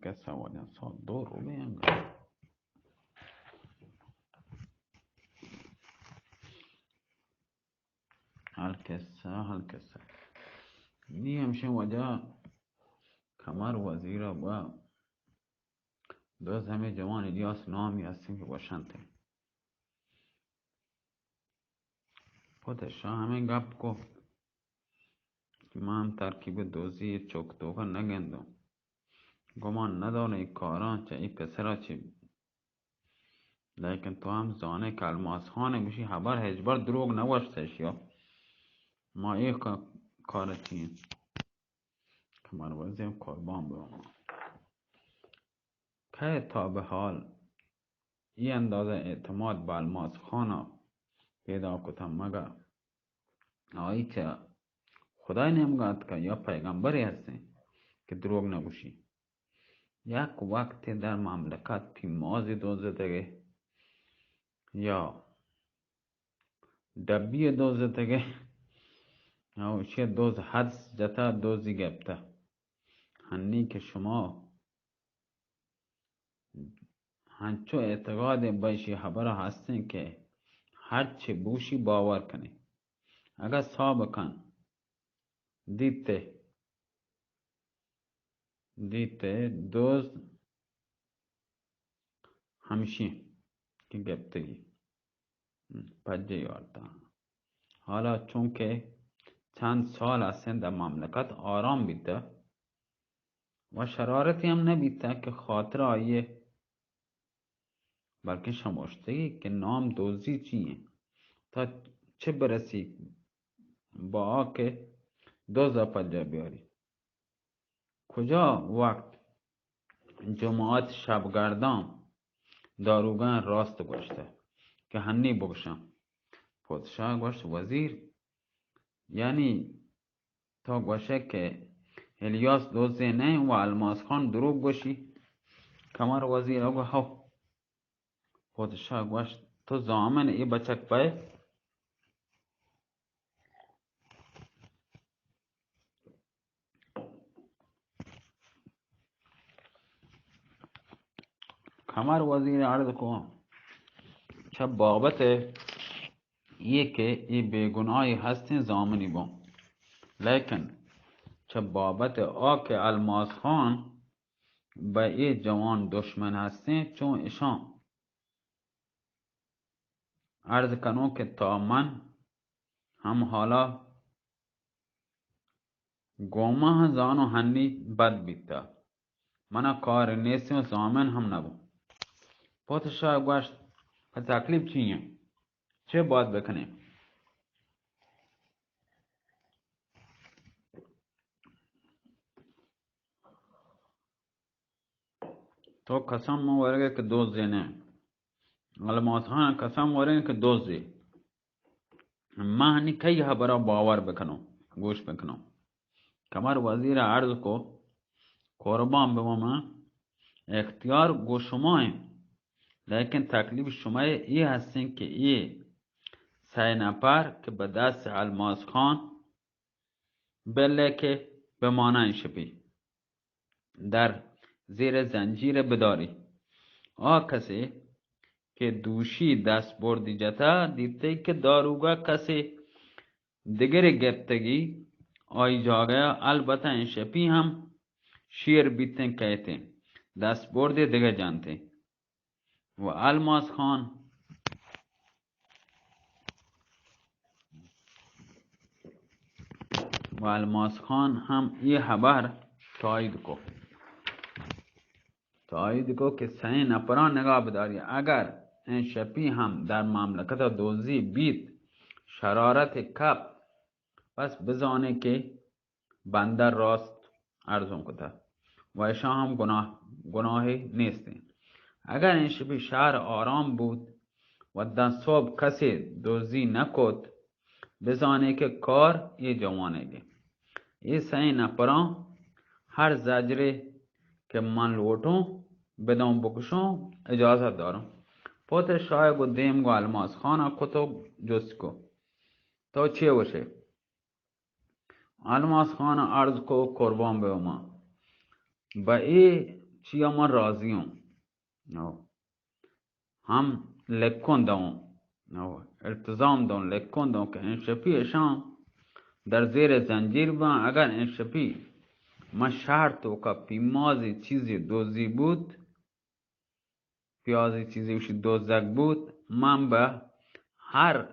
कैसा वजन 102 रुपये हैं। هالكسة دي همشه وجه کمر وزیر با دوز همه جوان الیاس نامی هستیم که باشنده خودش همه گپ گفت که من هم ترکیب دوزی چکتوکا نگندم گمان نداره ای کاران چه ای پسرا چی لیکن تو هم زانه که الماس خانه بشی خبر هجبر دروغ نوشتش یا ما ای کار چیه کمر وزیم قربان برام که تا به حال این اندازه اعتماد به الماس خانه پیدا کتم مگه آئی که خدای نمیگاد که یا پیغمبری هستی که دروغ نگوشی یک وقت در مملکت پیمازی دوزدگه یا دبی دوزدگه یا چه دوز حدس جتا دوزی گبته هنی که شما هنچو اعتقاد بایشی خبر هستین که هر چه بوشی باور کنی اگر سابقا دیته دوز همشی که گبتگی پجه یارتا حالا چون که چند سال هستن در مملکت آرام بیده و شرارتی هم نبیده که خاطر آیه بلکه شماشتگی که نام دوزی چیه تا چه برسی با آکه دوزا پجه بیاری کجا وقت جماعت شبگردان داروگان راست گوشته که هنی بگشم پادشاه گوشت وزیر یعنی تا گوشه که الیاس دوزه نه و الماس خان دروغ گوشی کمر وزیر اگو هاو پادشاه گوشت تو زامن ای بچک پای کمر وزیر عرض کو چه بابت یہ کہ ای بیگناهی هستین زامنی بون لیکن چه بابت آکه الماس خان به ای جوان دشمن هستین چون ایشان عرض کنو که تا من هم حالا گومه زانو هنی بد بیتا منا کار نیستی و زامن هم نبو پادشاه گوشت پس تکلیف چیه چه باید بکنیم تو قسم مورگه که دوزی نه الماس خان قسم مورگه که دوزی من هنی کئی خبرها باور بکنم گوش بکنم کمر وزیر عرض کو قربان به من اختیار گو شماییم لیکن تکلیف شما ای هستین که ای 3 نفر که به دست الماس خان بله که بمانن شپی در زیر زنجیر بداری کسی که دوشی دست بردی جتا دیده که داروگا کسی دیگر گفتگی آی جاگه البته این شپی هم شیر بیتن کهتے دست برده دیگه جانتے و الماس خان هم یہ خبر تایید کو که 3 نفران نگاه بداری اگر این شپی هم در مملکت دوزی بیت شرارت کپ پس بزانه که بنده راست ارزون کده و ایشان هم گناهی نیستین اگر این شپی شهر آرام بود و در صبح کسی دوزی نکد بزانه که کار یہ جوانه گه یہ 3 نفران هر زجره که من لوٹوں بدون بکشوں اجازت دارم پادشاه گو دیم گو الماس خانه کتو جست کو تو چه وشه الماس خانه عرض کو قربان به ما با ای چیا ما راضی هم هم لکن دون التزام دون لکن دون که این شپیشان در زیر زنجیر با. اگر این شپی ما شرط و که پیمازی چیزی دوزی بود، پیازی چیزی وشی دوزک بود، من به هر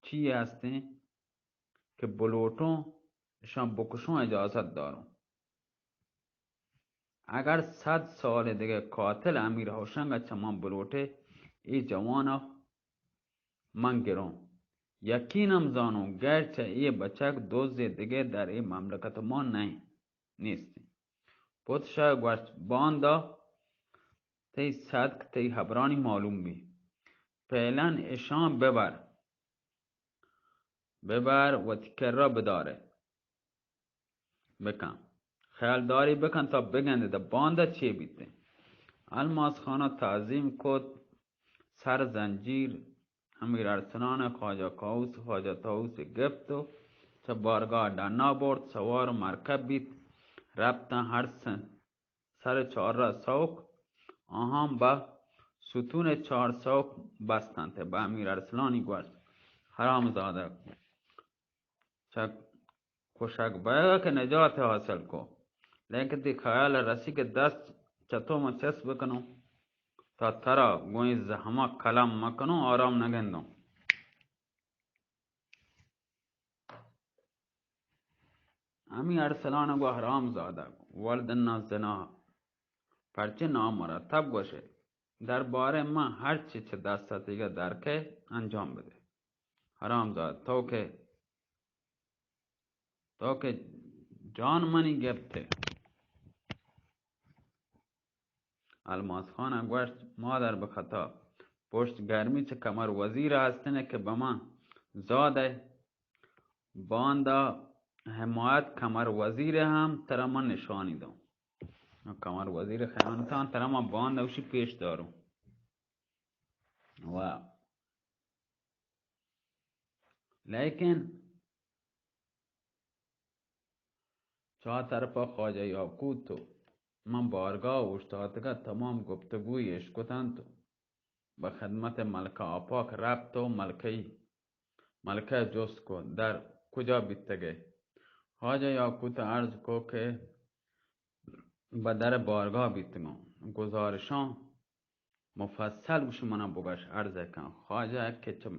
چی هستی که بلوتون شان بکشون اجازت دارم. اگر 100 سال دیگه قاتل امیر هوشنگ چمان بلوته ای جوانا من گرم یقینم زانم گرچه ای بچک دوز دیگه در این مملکت ما نیستی. پوتشا گوشت باندا تی صدق تی حبرانی معلوم بی. فعلا اشان ببر و تکر را بداره بکن خیال داری بکن تا بگنده ده باندا چی بیته. الماس خانه تعظیم کد سر زنجیر امیر ارسلان خواجه کاووس خواجه طاووس گفت و چه بارگاه دنا برد. سوار مرکب بیت رفتن هر سر 4 را سوق. آهان با ستون 4 سوق بستند. به امیر ارسلانی گوشت حرام زاده چه کشک بیگا که نجات حاصل کو، لیکن تی خیال رسی که دست چطور ما چس بکنو تا ترا گوی زحمه قلم مکنو آرام نگندم. امی ارسلان گو حرام زاده ولدنا زنا پرچه نامرتب گوشه در باره من هر چی چه دستاتیگه درکه انجام بده. حرام زاده تو که جان منی گفته. الماس خان گوشت مادر بخطا پشت گرمی چه کمر وزیر هستنه که به من زاده باندا حمایت کمر وزیر هم ترا من نشانی دم. کمر وزیر خیانتان ترا من باندا وشی پیش دارم. و لیکن چهار طرفا خواجه یاقوت تو من بارگاه و اشتاتگاه تمام گفتگوی اشکتن تو به خدمت ملکه آپاک رفت و ملکه جست کو در کجا بیتگه. خواجه یاقوت عرض کو که به در بارگاه بیتگم گزارشان مفصل بشه منم بگش عرض کن. خواجه که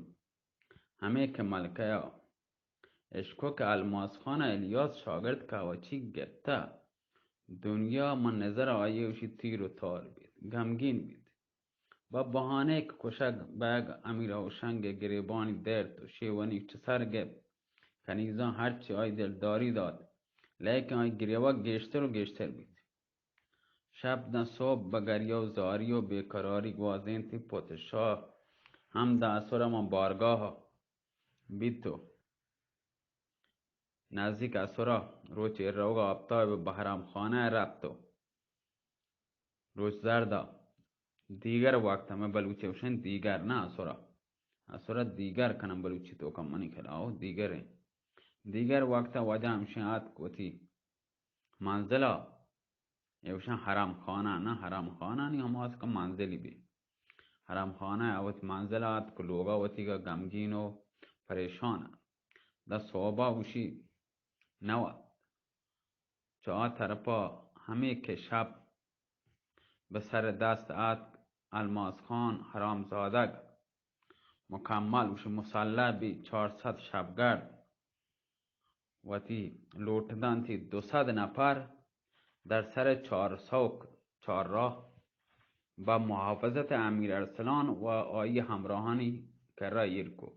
همه که ملکه اشکو که الماس خان الیاس شاگرد کواچی گفته دنیا من نظر آیه وشی تیر و تار بید غمگین بید با بهانه که کشک بیگ امیر هوشنگ گریبانی درد و شیوانی چه سر گفت کنیزان هرچی آی دلداری داد لیکن آی گریوه گشتر و گشتر بید. شب نه صبح بگریه و زاری و بیقراری گوازین تی پوتشا هم ده اصور من بارگاه بیتو نزدیک اصورا روچ روگا آبتای به حرام خانه رفتو روچ زردا دیگر وقت همه بلوچه وشن دیگر نه اصورا دیگر کنم بلوچی تو کم منی کلاو دیگر وقت وجه همشن آت کوتی منزلا یوشن حرام خانه نه حرام خانه نی هم آس که منزلی بی حرام خانه اوت منزل آت که لوگا وطی که غمگین و پریشانه دا صوبا وشی نوا چه طرفا همه که شب به سر دست آت الماس خان حرام زادگ مکمل وشی مسلح بی 400 شبگرد وطی لوٹدن تی 200 نفر در سر 4 راه با محافظت امیر ارسلان و آیی همراهانی که را ایرکو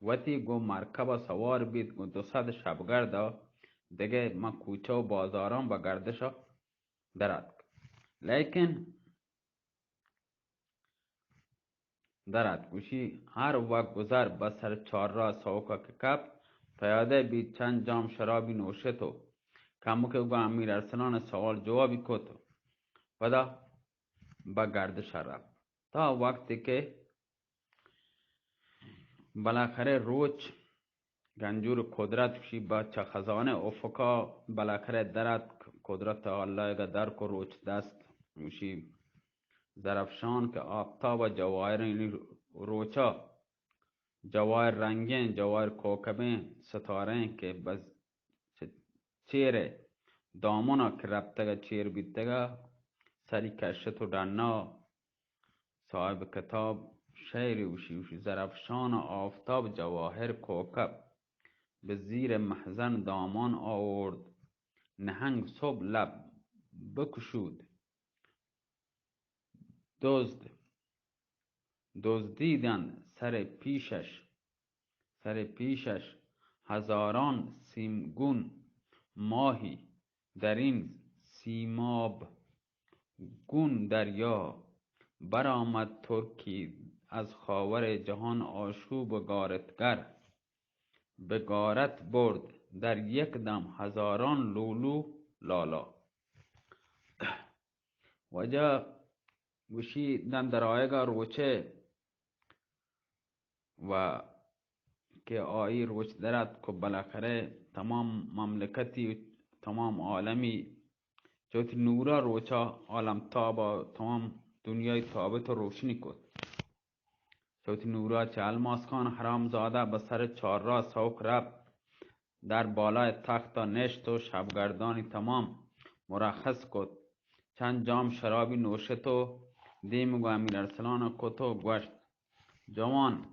وطی گو مرکب سوار بید گو 200 شبگرد دیگه ما کوچه و بازاران با گردشا درد لیکن درد گوشی هر وقت گذر با سر 4 راه سوکا که کپ پیاده بید چند جام شرابی نوشه تو کمو که گو امیر ارسلان سوال جوابی کتو پدا با گردش رفت تا وقتی که بالاخره روچ گنجور قدرت شی با چه خزانه افقا بالاخره درد قدرت الله که در کو روچ دست وشی زرفشان که آفتاب و جواهر روچا جواهر رنگین جواهر کوکبین ستاره که بس چیر دامونا که ربتگا چیر بیتگا سری کشت و دنا صاحب کتاب شعر وشی زرفشان آفتاب جواهر کوکب به زیر محزن دامان آورد نهنگ صبح لب بکشود دزدیدن سر پیشش هزاران سیمگون ماهی در این سیماب گون دریا برآمد ترکی از خاور جهان آشوب و غارتگر به غارت برد در یک دم هزاران لولو لالا وجا وشی دن در آیگا روچه و که آیی روچ درد که بالاخره تمام مملکتی تمام عالمی چوتی نورا روچا عالم تابا تمام دنیای تابت و روشنی کد چوتی نورا چه الماس خان حرام زاده به سر چار را سوک رب در بالای تخت نشت و شبگردانی تمام مرخص کد چند جام شرابی نوشت و دیمگو امیر ارسلان کتو گوشت جوان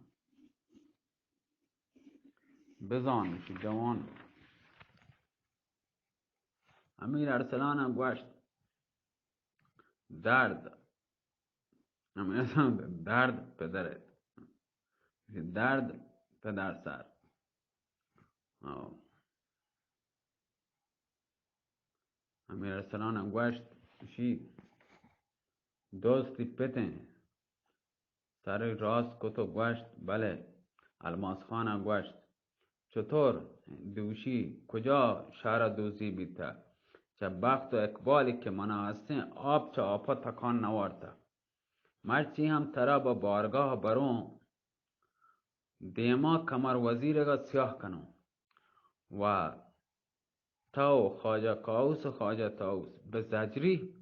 بزان جوان امیر ارسلان گوشت درد امیر ارسلان درد پدرت درد پدر سر امیر ارسلان گوشت شی دوستی پتن سر راست کتو گوشت بله الماس خان گوشت چطور دوشی کجا شهر دوزی بیتا چه بخت و اقبالی که منا هستین آب چه آپا تکان نوارتا مرچی هم ترا با بارگاه برون دیما کمر وزیر گا سیاه کنو و تاو خواجه کاوس و خواجه تاوس به زجری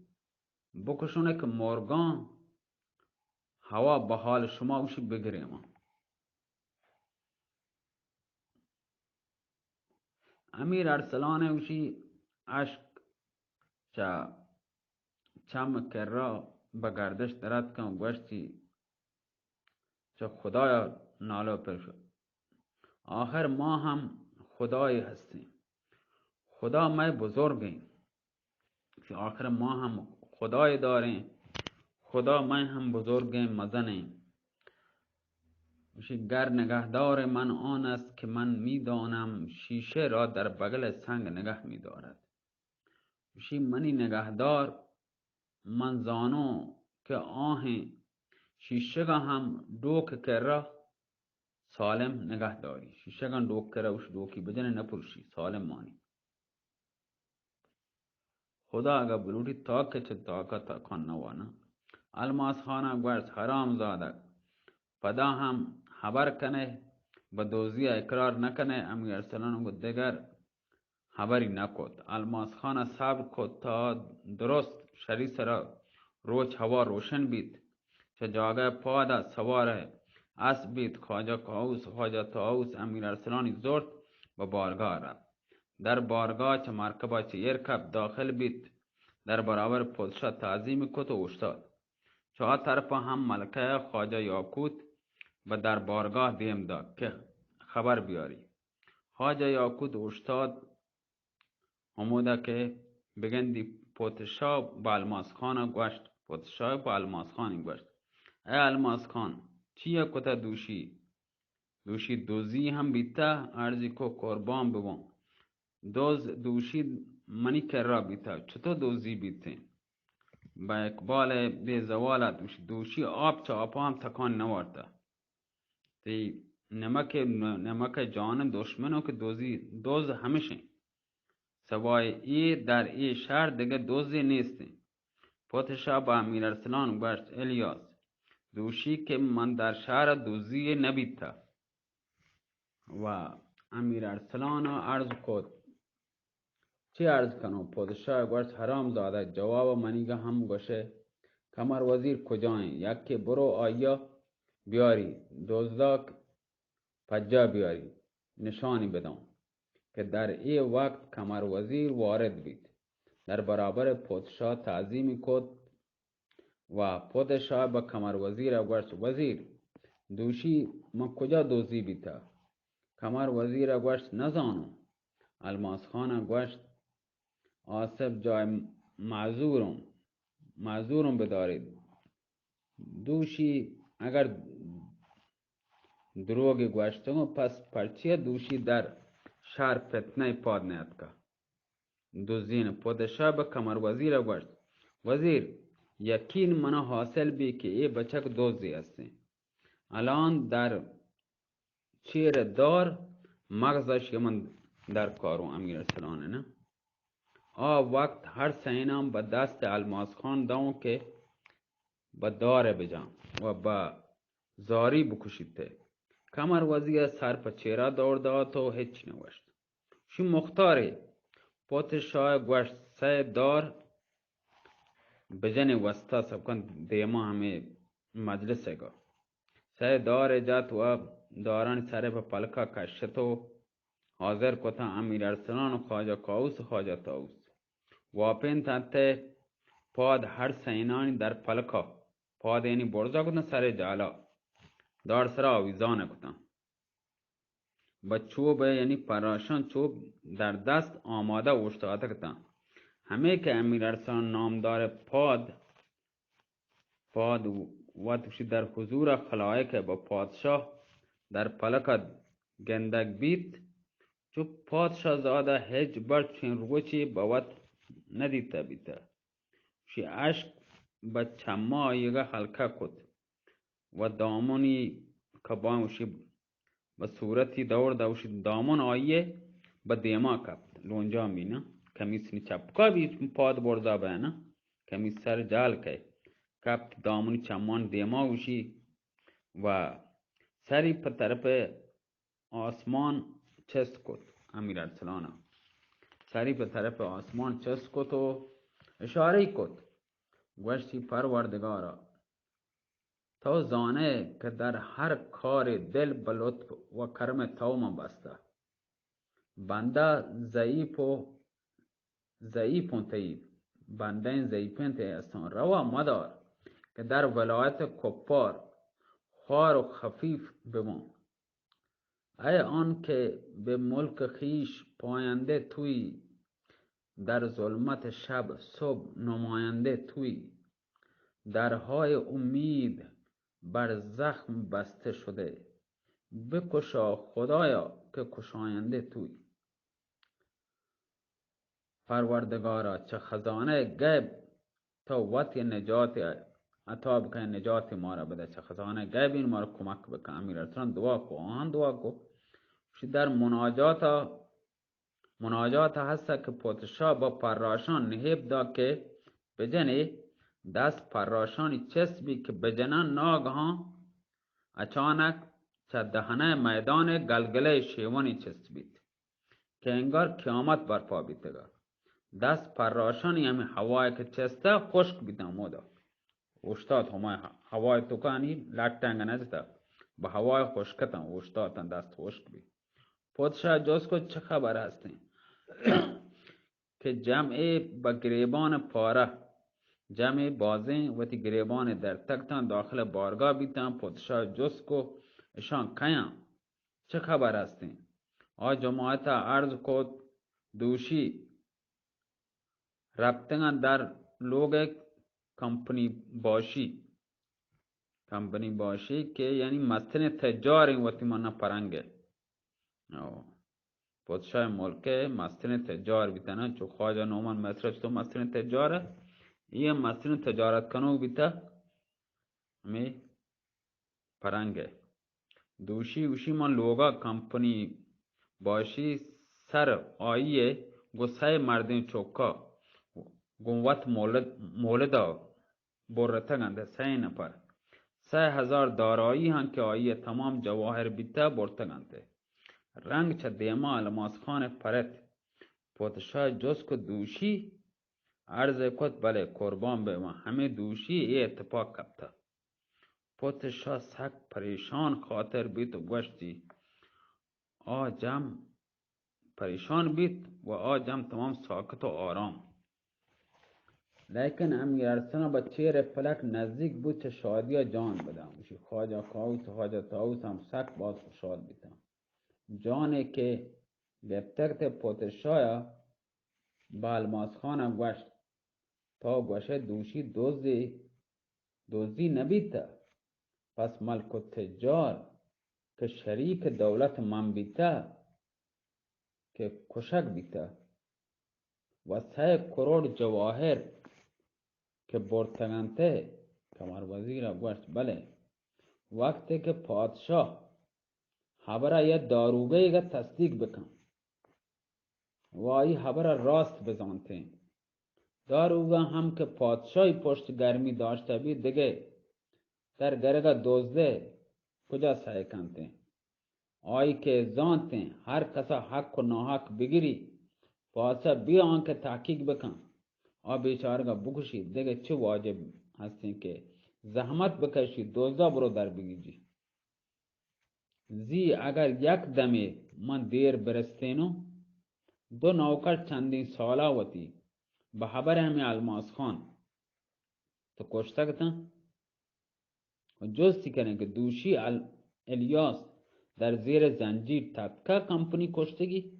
بکشونه که مرگان هوا به حال شما وشی بگیریم امیر ارسلان وشی عشق چم کرا به گردش درد کن گوشتی چه خدایا نالو پر شد آخر ما هم خدایی هستیم خدا ما بزرگیم آخر ما هم خدای داریم خدا ما هم بزرگیم مزنیم گر نگهدار من آن است که من میدانم شیشه را در بغل سنگ نگه میدارد منی نگهدار من زانو که آه شیشه گا هم دوک کرا سالم نگه داری شیشه گا دوک کرا وش دوکی بجنه نپرشی سالم مانی خدا اگه بلوٹی تاکه چه تاکه تاکان نوانا الماس خانه گوشت حرام زاده پدا هم خبر کنه به دوزی اقرار نکنه امیر ارسلان گو دگر خبری نکد الماس خانه صبر کد تا درست شری سرا روچ هوا روشن بید چه جاگه پادا سواره اسب بید خواجه کاوس خواجه تاوس امیر ارسلانی زرد به بارگاه رفت در بارگاه چه مرکبه چه یرکب داخل بید در برابر پادشاه تعظیم کت و اوشتاد چهار طرف هم ملکه خواجه یاکوت به در بارگاه دیم داد که خبر بیاری خواجه یاکوت اوشتاد هموده که بگندی پادشاه با الماس خان گوشت پادشاه با الماس خان گوشت ای الماس خان چیه کتا دوشی دوزی هم بیتا ارزی کو قربان ببون دوشی منی کرا بیتا چطور دوزی بیته با اقبال بی زوالت دوشی آب چه آپا هم تکان نوارتا تی نمک جان دشمنو که دوز همیشه سوای ای در ای شهر دیگه دوزی نیستی پادشاه با امیر ارسلان گوشت الیاس دوشی که من در شهر دوزی نبیتا و امیر ارسلان عرض کد چی عرض کنم؟ پادشاه گوشت حرام زاده. جواب منیگه هم گوشه کمر وزیر کجایین؟ یکی برو آیا بیاری، دزدک پجا بیاری، نشانی بدم که در این وقت کمر وزیر وارد بید. در برابر پادشاه تعظیمی کد و پادشاه به کمر وزیر گوشت وزیر دوشی من کجا دوزی بیتا؟ کمر وزیر گوشت نزانم. الماس خان گوشت آصف جای معذورم بدارید. دوشی اگر دروغ گوشتم پس پرچیه دوشی در شهر فتنه پاد نیاد که دوزین. پادشاه به کمر وزیر گوشت وزیر یقین منو حاصل بی که ای بچک دوزی هستی. الان در چیر دار مغزش من در کارو امیر ارسلانه نه. وقت هر سینم به دست الماس خان داون که به داره بجام و به زاری بکشیده. کمر وزیر سر په چیره دور داد و هیچ نوشت. شی مختاری پادشاه گوشت سه دار بجن وسطا سبکن دیما همه مجلس گا سه دار جات و داران سر په پلکا کشت و حاضر کتا امیر ارسلان و خواجه کاووس و خواجه طاووس. واپین تنته پاد هر سینانی در پلکا پاد یعنی برزا کتن سر جالا دار سر آویزان کتن با چوب یعنی پراشان چوب در دست آماده اوشتاده کتن. همه که امیر ارسلان نامدار پاد و توشی در حضور خلایق با پادشاه در پلکا گندگ بیت چو پادشاه زاده هیچ بر چین روچی باوت ندیده بیده. شی عشق با چما آیگه حلقه کد و دامونی کبان وشی به صورتی دور دوشی دامون آیه با دیما کبت لونجا مینا کمیسنی چپکا بی پاد برزا بینا کمیس سر جال که کبت دامونی چمان دیما وشی و سری پر طرف آسمان چست کد. امیر ارسلان سری پر طرف آسمان چست کد و اشاره کد گوشتی پروردگارا تو زانه که در هر کار دل به لطف و کرم تو من بسته. بنده ضعیفون تایی بنده ضعیفین تایی استان روا مدار که در ولایت کفار خوار و خفیف بمان. ای آن که به ملک خیش پاینده توی در ظلمت شب صبح نماینده توی درهای امید بر زخم بسته شده بکشا خدایا که کشاینده توی. پروردگارا چه خزانه غیب تو وقت نجات عطا بکن نجات ما را بده. چه خزانه غیب این ما را کمک بکن. امیر ارسلان دعا کو آن دعا کو در مناجات هست که پادشاه با پراشان نهیب دا که بجنه دست پراشانی چسبی که بجنن ناگهان اچانک چه دهنه میدان گلگله شیوانی چسبید که انگار قیامت برپا بیتگا. دست پراشانی همی هوای که چسته خشک بیتن مودا اوشتاد همه هوای توکانی لکتنگ نجتا با هوای خشکتن اوشتادن دست خشک بید. پادشاه جز کو چه خبر هستین که جمع با گریبان پاره جمع بازین و تی گریبان در تکتن داخل بارگاه بیتن. پادشاه جز کو اشان کیان چه خبر هستین؟ جماعت عرض کد دوشی ربطنگن در لوگ کمپنی باشی که یعنی مستن تجار این وقتی من پرنگه پادشاه ملکه مستن تجار بیتنه چو خواجه نومان مصرف تو مستن تجاره یه مستن تجارت کنو بیتا همی پرنگه دوشی من لوگا کمپنی باشی سر آیه گسای مردین چوکا گوت مولدا برتگنده 3 نفر 3000 دارایی هم که آیه تمام جواهر بیتا برتگنده رنگ چه دیما الماس خان پرت پادشاه جز که دوشی عرض کت بله قربان به ما همه دوشی ای اتفاق کبتا. پادشاه سک پریشان خاطر بیت و گوشتی آجم پریشان بیت و آجم تمام ساکت و آرام. لیکن امیر ارسلان با چهره فلک نزدیک بود چه شادی جان بدم. خواجه کاووس و خواجه طاووس هم سک باز خوشحال بیتم. جانه که گفتگت پادشاه با الماس خانم گوشت تا گوشه دوشی دوزی نبیتا. پس ملک و تجار که شریک دولت من بیتا که کشک بیتا و 3 کروڑ جواهر که برتگنته. کمر وزیر گوشت بله. وقتی که پادشاه خبره یه داروگه که تصدیق بکن و این خبره راست بزانته. داروگه هم که پادشاهی پشت گرمی داشته بید دیگه در گرگه دوزده کجا سعی کنته. آئی که زانته هر کسا حق و ناحق بگیری پاسا بیان که تحقیق بکن آ بیچارگا بکشی دیگه چه واجب هستین که زحمت بکشی دوزده برو در بگیجی. زی اگر یک دمی من دیر برستینو 2 نوکر چندین سالا وتی به خبر همی الماس خان تو کشتگتن و جستی کنه که دوشی الیاس در زیر زنجیر تبکه کمپنی کشتگی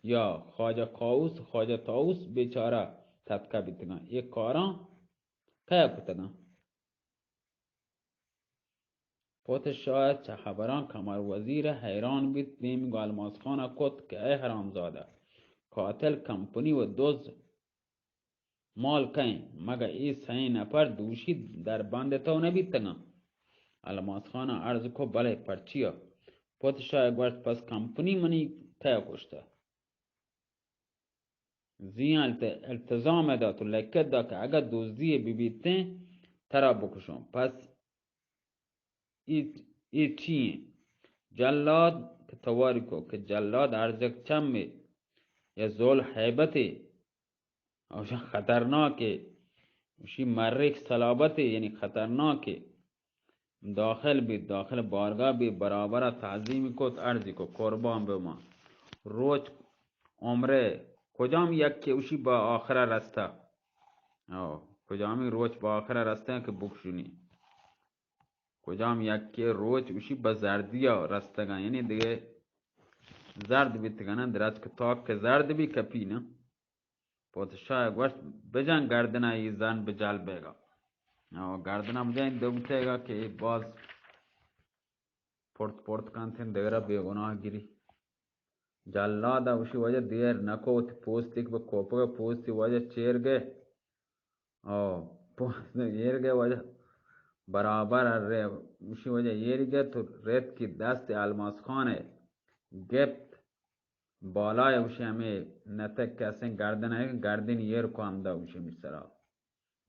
یا خواجه کاووس خواجه طاووس بیچاره تبکه بیتگن. یک کاران که کتگن. پادشاه چه خبران کمر وزیر حیران بیت بیمیگو الماس خانه کت که ای حرام زاده قاتل کمپنی و دوز مال کن مگه ای 3 نفر دوشی در بند تو نبیتگن. الماس خانه عرض کو بله پرچیا. پادشاه گوشت پس کمپنی منی که کشته. زیان التزام دا تو لکت دا که اگر دوزدی بیبیتن ترا بکشم. پس ای چیه جلاد که تواری کو که جلاد عرضک چمه یا زول حیبته اوشا خطرناکه اوشی مرک صلابته یعنی خطرناکه داخل بی داخل بارگاه بی برابر تعظیم کت عرضی کو قربان به ما روچ عمره کجام یک که اوشی با آخره رسته کجامی روچ با آخره رسته که بکشونی کجام یک که روچ اوشی با زردی رستگان یعنی دیگه زرد بیتگانه درست که تاک که زرد بی کپی نه. پادشاه گوشت بجن گردنه ای زن بجل بیگا گردنه بجن دوبتیگا که باز پورت کانتین دیگره بیگناه گیری. جلادا اوشی وجه دیر نکو تی پوستی که با کوپا پوستی وجه چیر گه پوست یر گه وجه برابر ره اوشی وجه یر گه تو ریت کی دست الماس خانه گفت بالای اوشی همی نتک کسین گردن یر کو همده اوشی میسرا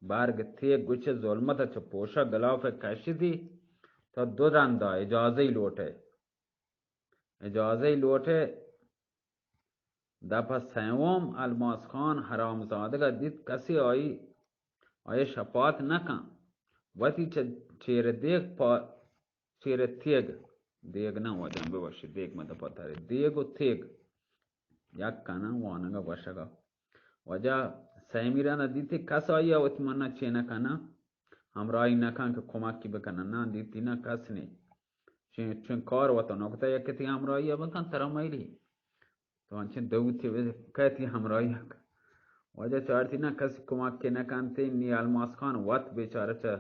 برگ تیگ گوچه ظلمتا چه پوشا گلاف کشی دی تا 2 دنده اجازه لوٹه دپا 3 الماس خان حرامزاده گا دید کسی آئی شفاعت نکن وقتی چیر دیگ نه واجن بباشه دیگ مده پاتره دیگ و تیگ یک کنن وانگا باشگا وجه سیمیران دیتی کس آئی آوتی مننا چه نکنن همراهی نکن که کمکی بکنن نه دیتی نه کس نی چون کار وطا نکتا یکتی همراهی بکن ترا میلی تو انچه دوتی کتی همراهی وجه چارتی نه کسی کمکی نکن تی نی الماس خان وط بیچاره چه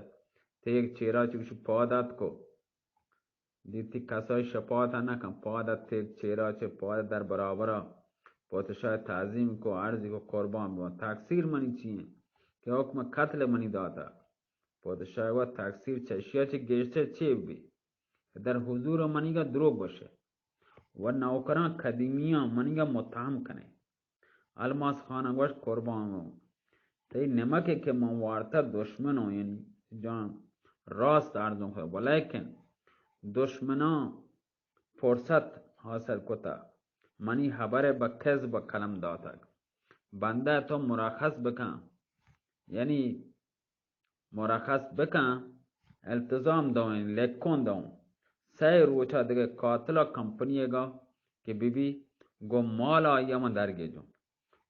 تیگ چیرا چوش پادت کو دیتی کسای شفاعت نکن پادت تیگ چیرا چه پادت در برابر پادشاه تعظیم کو عرضی کو قربان بون تقصیر منی چیه که حکم قتل منی دادا. پادشاه و تقصیر چشیا چه گشته چه بی در حضور منیگا دروغ باشه و نوکران قدیمیان منیگا متهم کنه. الماس خانه گوش قربان بون تی نمکه که من وارتا دشمنو یعنی جان راست عرضم خواهد ولیکن دشمنان فرصت حاصل کتا منی خبر با کذب کلم داتا بنده تو مرخص بکن، یعنی مرخص بکن التزام داین لکن داون 3 روچا دیگه قاتلا کمپنیه گا که بیبی گو مالا یما درگه جون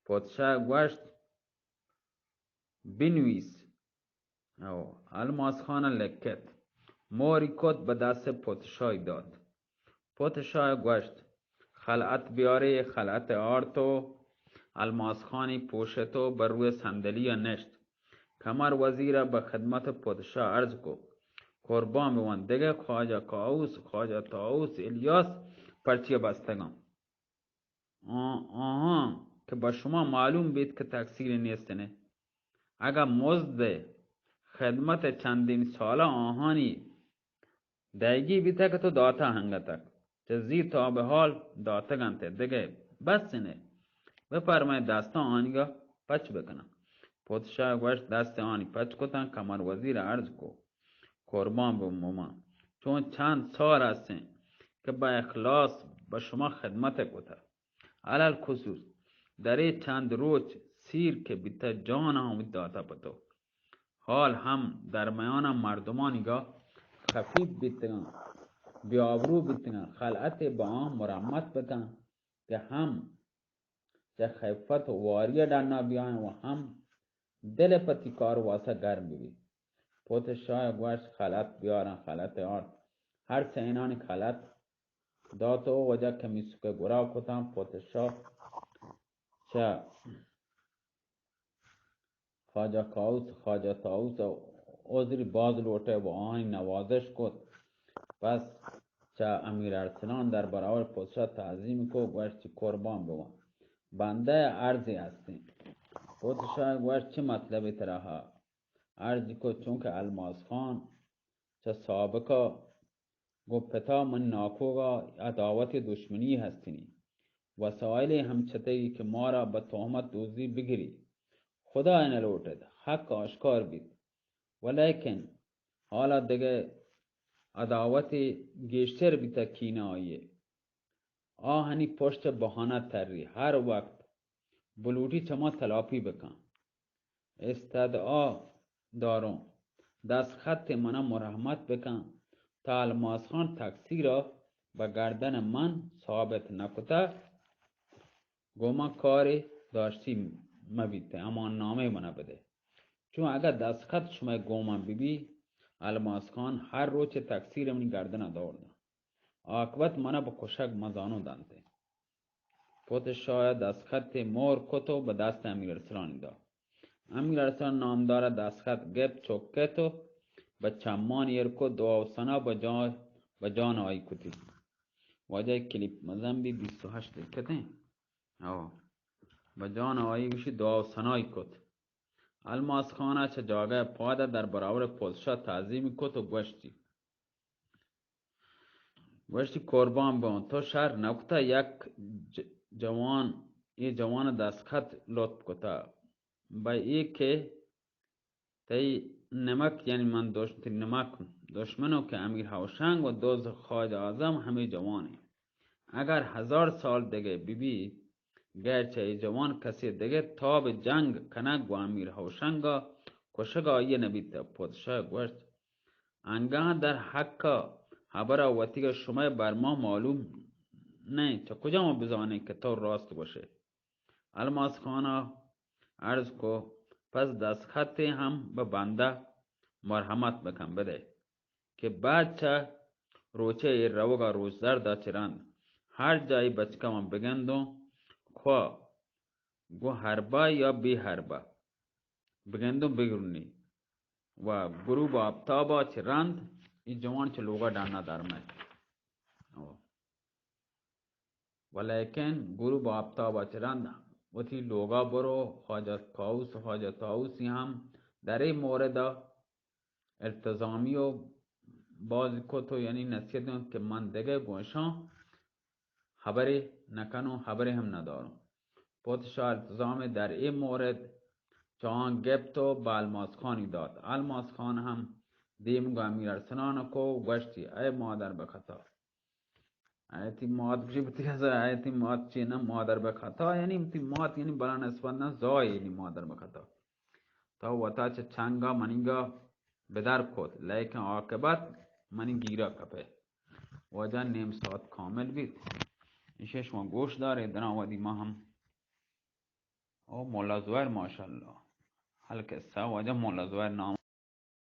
پادشاه گوشت بنویس او الماس خانه لکت موری کد به دست پادشاه داد. پادشاه گوشت خلعت بیاره، خلعت آرتو الماس خانی پوشتو بر روی صندلی نشت. کمر وزیر به خدمت پادشاه عرض کو قربان بوان دیگه خواجه کاووس، خواجه طاووس، الیاس پرچی بستگان. آها که با شما معلوم بید که تقصیر نیستنه. اگر مزد خدمت چندین ساله آهانی دایگی بیتا که تو داتا هنگتک چه زی تا به حال داتا گنته دیگه بس نه بفرمای دستا آنیگا پچ بکنم. پادشاه گوشت دست آنی پچ کتن. کمر وزیر عرض کو قربان به موما چون چند سال هستن که با اخلاص به شما خدمت کتا، علال خصوص در چند روز سیر که بیتا جان همید داتا پتو حال هم در میان مردمانیگا خفیف بیتگن بیابرو بیتگن خلعت با آن مرمت بکن که هم چه خیفت و واریه در نبیان و هم دل پتی کار واسه گرم ببی. پادشاه گوشت خلعت بیارن، خلعت آرد هر سینانی خلعت داتو وجه کمیسو که گراو کتن. پادشاه چه خواجه کاووس، خواجه طاووس عذری باز لوٹه و آهنی نوازش کد. پس چه امیر ارسلان در برابر پادشاه تعظیم کو گوشت قربان بوان بنده عرضی هستی. پادشاه گوشت چه مطلبی ترها عرضی کو چونکه الماس خان چه سابقا گو پتا من ناکوگا عداوت دشمنی هستینی وسائل همچتگی که ما را به تهمت دوزی بگیری خدا این لوٹد حق آشکار بید ولیکن حالا دیگه عداوت گیشتر بیتا کینه آیه آهنی پشت بهانه تری هر وقت بلوٹی چما تلاپی بکن استدعا دارم دست خط منم مرحمت بکن تا الماس خان تقصیر را به گردن من ثابت نکته گوما کاری داشتی مبیته اما نامه منه بده چون اگر دست خط شما گوما ببی الماس خان هر روز تقصیر منی گردن دارده عاقبت منه به کشک مزانو دانده. پادشاه دست خط مور کتو به دست امیر ارسلان داد. امیر ارسلان نامدار دست خط گپ چوکتو به چمان یرکو دعا و سنا به جان آئی کتی واجه کلیپ مزن بی 28 کتیں به جان آئی گوشی دعا و سنای کت. الماس خانه چه جاگه پاده در برابر پادشاه تعظیم کت و گوشتی قربان بان تو شر نکته یک جوان دست خط لطف کتا با ای که تی نمک یعنی من دشمنو که امیر هوشنگ و دوز خواجه اعظم همه جوانه اگر 1000 سال دیگه بی گرچه ای جوان کسی دیگه تاب جنگ کنگ و امیر هوشنگا کشگا یه نبیده. پادشاه گوشت انگاه در حق خبر وطیگ شما بر ما معلوم نه چه کجا ما بزانه که تو راست باشه. الماس خانه عرض کو پس دست خطی هم به بنده مرحمت بکن بده که بعد چه روچه روگا روزدر دا چرند هر جایی بچکم بگندو خواه گو هربا یا بی هربا بگندو بگرونی و گروب آبتابا چرند این جوان چه لوگا دانا درمه ولیکن گروب آبتابا چرند و تی لوگا برو حاجت کاووس و حاجت طاووسی هم در این مورد التزامی و باز کتو یعنی نصیحت که من دیگه گوشان خبری نکنم خبری هم ندارم. پادشاه التزام در این مورد چون گپتو به الماس خانی داد. الماس خان هم دیمگو امیر ارسلان کو گوشتی ای مادر بخطا آیتی ماد بشی بتی از آیتی ماد چی نه مادر بخطا یعنی بتی ماد یعنی بلا نسبت نه زای یعنی مادر بخطا تا وتا چه چنگا منیگا بدر کد لیکن عاقبت منی گیرا کپه وجه نیم ساعت کامل بید ایشش ما گوش داره دنا ودی ما هم او مولا زویر ماشاءالله حل قصه وجه مولا زویر نام